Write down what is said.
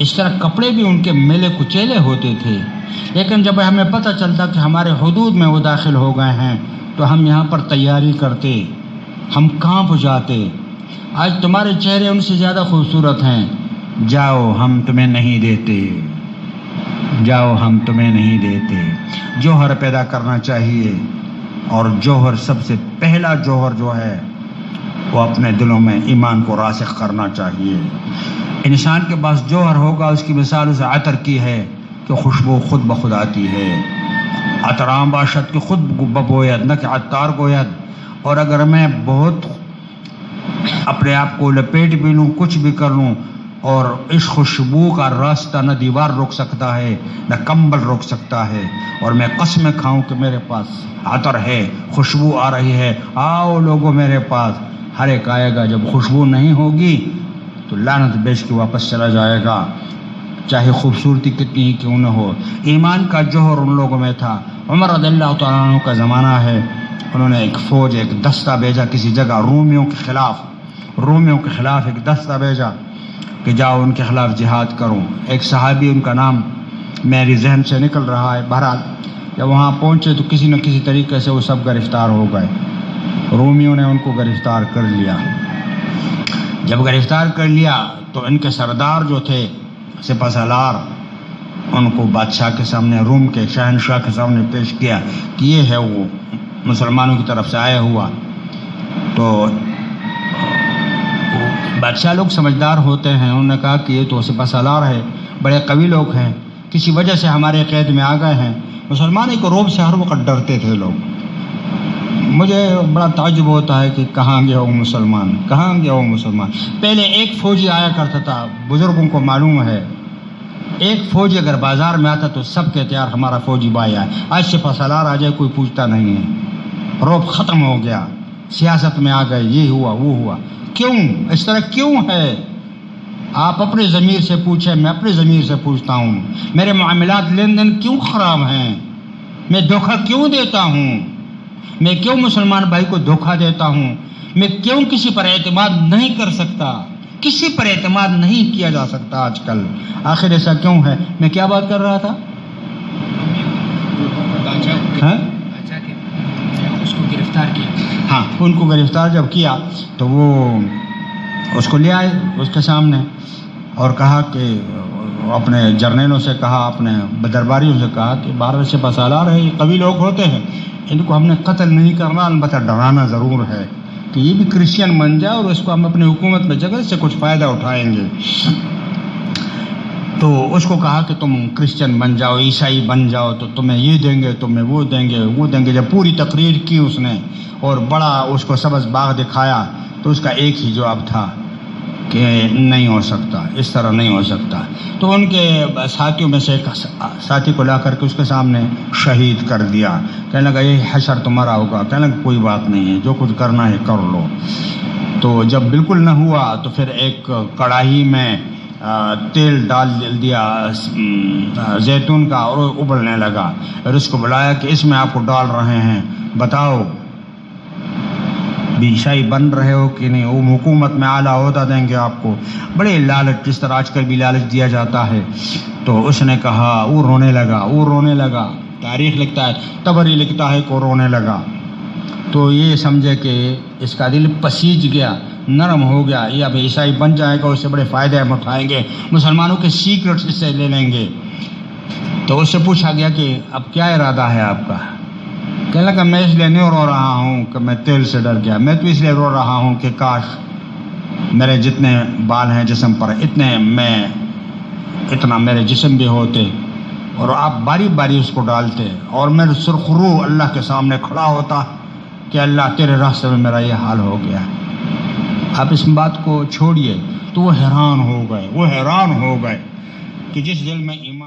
اس طرح کپڑے بھی ان کے میلے کچیلے ہوتے تھے، لیکن جب ہمیں پتہ چلتا کہ ہمارے حدود میں وہ داخل ہو گئے ہیں تو ہم یہاں پر تیاری کرتے، ہم کانپ جاتے۔ آج تمہارے چہرے ان سے زیادہ خوبصورت ہیں، جاؤ ہم تمہیں نہیں دیتے، جاؤ ہم تمہیں نہیں دیتے۔ جوہر پیدا کرنا چاہیے، اور جوہر سب سے پہلا جوہر جو ہے وہ اپنے دلوں میں ایمان کو راسخ کرنا چاہیے۔ انسان کے پاس جوہر ہوگا، اس کی مثال اس عطر کی ہے کہ خوشبو خود بخود آتی ہے۔ عطرام باشد کہ خود ببوید نہ کہ عطار گوید۔ اور اگر میں بہت اپنے آپ کو لپیٹ بھی لوں، کچھ بھی کر لوں، اور اس خوشبو کا راستہ نہ دیوار روک سکتا ہے نہ کمبل روک سکتا ہے، اور میں قسم کھاؤں کہ میرے پاس عطر ہے، خوشبو آ رہی ہے، آؤ لوگوں میرے پاس، ہر ایک آئے گا۔ جب خوشبو نہیں ہوگی تو لعنت بیچ کے واپس چلا جائے گا، چاہے خوبصورتی کتنی ہی کیوں نہ ہو۔ ایمان کا جوہر ان لوگوں میں تھا۔ عمر رضی اللہ تعالیٰ عنہ کا زمانہ ہے، انہوں نے ایک فوج، ایک دستہ بھیجا کسی جگہ رومیوں کے خلاف ایک دستہ بھیجا کہ جاؤ ان کے خلاف جہاد کروں۔ ایک صحابی، ان کا نام میری ذہن سے نکل رہا ہے، بہرحال جب وہاں پہنچے تو کسی نہ کسی طریقے سے وہ سب گرفتار ہو گئے۔ رومیوں نے ان کو گرفتار کر لیا۔ جب گرفتار کر لیا تو ان کے سردار جو تھے سپہ سالار، ان کو بادشاہ کے سامنے، روم کے شہنشاہ کے سامنے پیش کیا کہ یہ ہے وہ مسلمانوں کی طرف سے آیا ہوا۔ تو بادشاہ لوگ سمجھدار ہوتے ہیں، انہوں نے کہا کہ یہ تو سپہ سالار ہے، بڑے قوی لوگ ہیں، کسی وجہ سے ہمارے قید میں آ گئے ہیں۔ مسلمان ایک روب سے ہر وقت ڈرتے تھے لوگ۔ مجھے بڑا تعجب ہوتا ہے کہ کہاں گیا وہ مسلمان، کہاں گیا وہ مسلمان۔ پہلے ایک فوجی آیا کرتا تھا، بزرگوں کو معلوم ہے، ایک فوجی اگر بازار میں آتا تو سب کہتے یار ہمارا فوجی بھائی آیا۔ آج سپہ سالار آ جائے کوئی پوچھتا نہیں ہے، روب ختم ہو گیا، سیاست میں آ گئے، یہ ہوا وہ ہوا۔ کیوں اس طرح کیوں ہے؟ آپ اپنے ضمیر سے پوچھیں، میں اپنے ضمیر سے پوچھتا ہوں، میرے معاملات لین دین کیوں خراب ہیں؟ میں دھوکہ کیوں دیتا ہوں؟ میں کیوں مسلمان بھائی کو دھوکہ دیتا ہوں؟ میں کیوں کسی پر اعتماد نہیں کر سکتا؟ کسی پر اعتماد نہیں کیا جا سکتا آج کل، آخر ایسا کیوں ہے؟ میں کیا بات کر رہا تھا؟ اس کو گرفتار کیا۔ ہاں، ان کو گرفتار جب کیا تو وہ اس کو لے آئے اس کے سامنے اور کہا کہ اپنے جرنیلوں سے کہا، اپنے درباریوں سے کہا کہ 12 سپہ سالار ہے، یہ قوی لوگ ہوتے ہیں، ان کو ہم نے قتل نہیں کرنا، البتہ ڈرانا ضرور ہے کہ یہ بھی کرسچن بن جائے اور اس کو ہم اپنی حکومت میں جگہ سے کچھ فائدہ اٹھائیں گے۔ تو اس کو کہا کہ تم کرسچن بن جاؤ، عیسائی بن جاؤ تو تمہیں یہ دیں گے، تمہیں وہ دیں گے، وہ دیں گے۔ جب پوری تقریر کی اس نے اور بڑا اس کو سبز باغ دکھایا تو اس کا ایک ہی جواب تھا کہ نہیں ہو سکتا، اس طرح نہیں ہو سکتا۔ تو ان کے ساتھیوں میں سے ایک ساتھی کو لا کر کے اس کے سامنے شہید کر دیا۔ کہنے لگا یہ حشر تمہارا ہوگا۔ کہنے لگا کوئی بات نہیں ہے، جو کچھ کرنا ہے کر لو۔ تو جب بالکل نہ ہوا تو پھر ایک کڑاہی میں تیل ڈال دیا زیتون کا اور ابلنے لگا، اور اس کو بلایا کہ اس میں آپ کو ڈال رہے ہیں، بتاؤ عیسائی بن رہے ہو کہ نہیں؟ وہ حکومت میں اعلیٰ عہدہ دیں گے آپ کو، بڑے لالچ، جس طرح آج کل بھی لالچ دیا جاتا ہے۔ تو اس نے کہا، وہ رونے لگا۔ تاریخ لکھتا ہے، طبری لکھتا ہے کہ وہ رونے لگا۔ تو یہ سمجھے کہ اس کا دل پسیج گیا، نرم ہو گیا، یہ اب عیسائی بن جائے گا، اس سے بڑے فائدے ہم اٹھائیں گے، مسلمانوں کے سیکرٹس اس سے لے لیں گے۔ تو اس سے پوچھا گیا کہ اب کیا ارادہ ہے آپ کا؟ کہنے لگا میں اس لیے نہیں رو رہا ہوں کہ میں تیل سے ڈر گیا، میں تو اس لیے رو رہا ہوں کہ کاش میرے جتنے بال ہیں جسم پر اتنا میرے جسم بھی ہوتے اور آپ باری باری اس کو ڈالتے اور میں سرخرو اللہ کے سامنے کھڑا ہوتا کہ اللہ تیرے راستے میں میرا یہ حال ہو گیا۔ آپ اس بات کو چھوڑیے۔ تو وہ حیران ہو گئے کہ جس دل میں ایمان